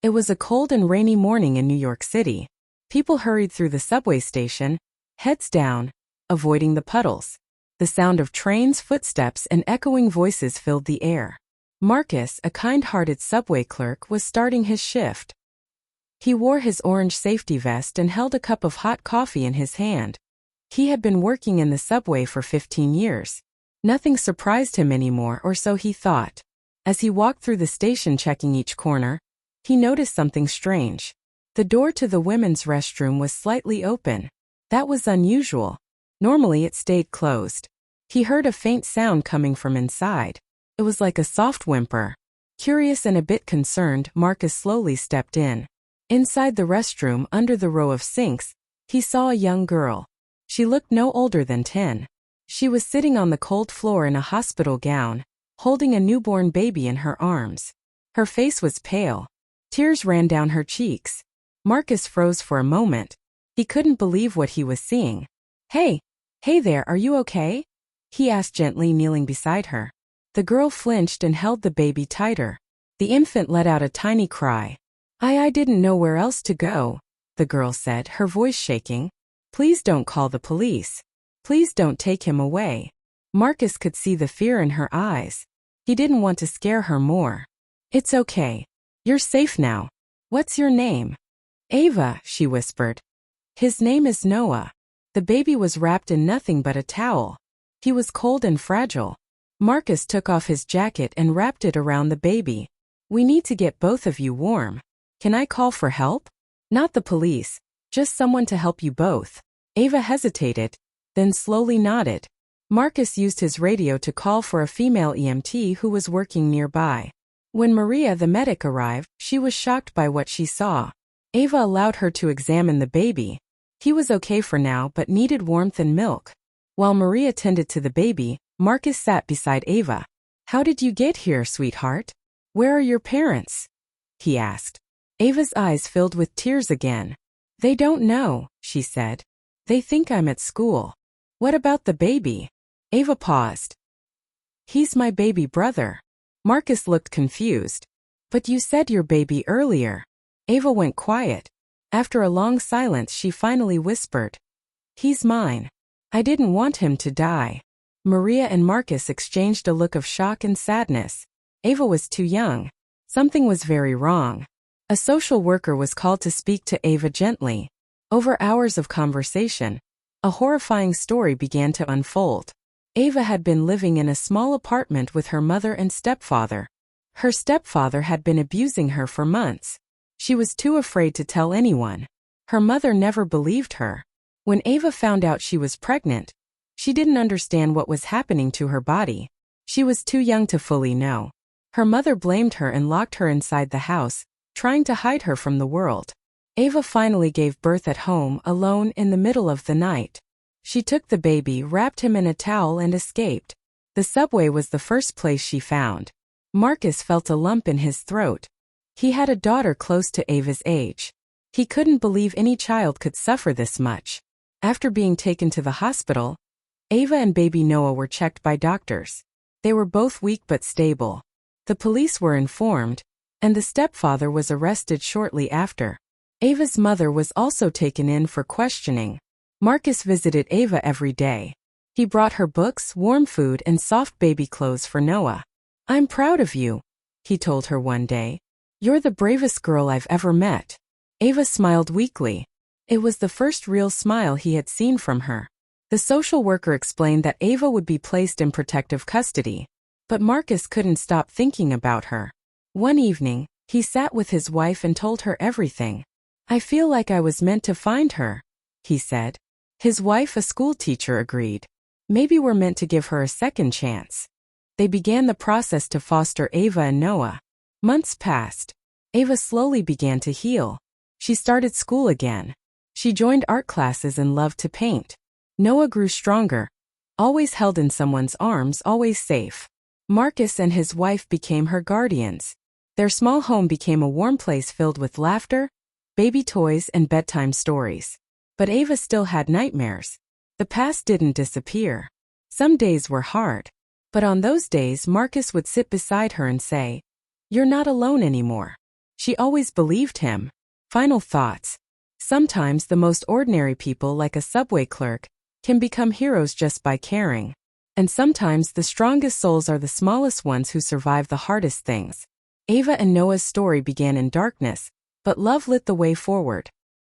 It was a cold and rainy morning in New York City. People hurried through the subway station, heads down, avoiding the puddles. The sound of trains' footsteps and echoing voices filled the air. Marcus, a kind-hearted subway clerk, was starting his shift. He wore his orange safety vest and held a cup of hot coffee in his hand. He had been working in the subway for 15 years. Nothing surprised him anymore, or so he thought. As he walked through the station checking each corner, he noticed something strange. The door to the women's restroom was slightly open. That was unusual. Normally it stayed closed. He heard a faint sound coming from inside. It was like a soft whimper. Curious and a bit concerned, Marcus slowly stepped in. Inside the restroom, under the row of sinks, he saw a young girl. She looked no older than 10. She was sitting on the cold floor in a hospital gown, holding a newborn baby in her arms. Her face was pale. Tears ran down her cheeks. Marcus froze for a moment. He couldn't believe what he was seeing. Hey there, are you okay?" he asked gently, kneeling beside her. The girl flinched and held the baby tighter. The infant let out a tiny cry. I didn't know where else to go," the girl said, her voice shaking. "Please don't call the police. Please don't take him away." Marcus could see the fear in her eyes. He didn't want to scare her more. "It's okay. You're safe now. What's your name?" "Ava," she whispered. "His name is Noah." The baby was wrapped in nothing but a towel. He was cold and fragile. Marcus took off his jacket and wrapped it around the baby. "We need to get both of you warm. Can I call for help?" "Not the police. Just someone to help you both." Ava hesitated, then slowly nodded. Marcus used his radio to call for a female EMT who was working nearby. When Maria, the medic, arrived, she was shocked by what she saw. Ava allowed her to examine the baby. He was okay for now but needed warmth and milk. While Maria tended to the baby, Marcus sat beside Ava. "How did you get here, sweetheart? Where are your parents?" he asked. Ava's eyes filled with tears again. "They don't know," she said. "They think I'm at school." "What about the baby?" Ava paused. "He's my baby brother." Marcus looked confused. "But you said your baby earlier." Ava went quiet. After a long silence, she finally whispered, "He's mine. I didn't want him to die." Maria and Marcus exchanged a look of shock and sadness. Ava was too young. Something was very wrong. A social worker was called to speak to Ava gently. Over hours of conversation, a horrifying story began to unfold. Ava had been living in a small apartment with her mother and stepfather. Her stepfather had been abusing her for months. She was too afraid to tell anyone. Her mother never believed her. When Ava found out she was pregnant, she didn't understand what was happening to her body. She was too young to fully know. Her mother blamed her and locked her inside the house, trying to hide her from the world. Ava finally gave birth at home, alone, in the middle of the night. She took the baby, wrapped him in a towel, and escaped. The subway was the first place she found. Marcus felt a lump in his throat. He had a daughter close to Ava's age. He couldn't believe any child could suffer this much. After being taken to the hospital, Ava and baby Noah were checked by doctors. They were both weak but stable. The police were informed, and the stepfather was arrested shortly after. Ava's mother was also taken in for questioning. Marcus visited Ava every day. He brought her books, warm food, and soft baby clothes for Noah. "I'm proud of you," he told her one day. "You're the bravest girl I've ever met." Ava smiled weakly. It was the first real smile he had seen from her. The social worker explained that Ava would be placed in protective custody. But Marcus couldn't stop thinking about her. One evening, he sat with his wife and told her everything. "I feel like I was meant to find her," he said. His wife, a school teacher, agreed. "Maybe we're meant to give her a second chance." They began the process to foster Ava and Noah. Months passed. Ava slowly began to heal. She started school again. She joined art classes and loved to paint. Noah grew stronger, always held in someone's arms, always safe. Marcus and his wife became her guardians. Their small home became a warm place filled with laughter, baby toys, and bedtime stories. But Ava still had nightmares. The past didn't disappear. Some days were hard. But on those days, Marcus would sit beside her and say, "You're not alone anymore." She always believed him. Final thoughts. Sometimes the most ordinary people, like a subway clerk, can become heroes just by caring. And sometimes the strongest souls are the smallest ones who survive the hardest things. Ava and Noah's story began in darkness, but love lit the way forward.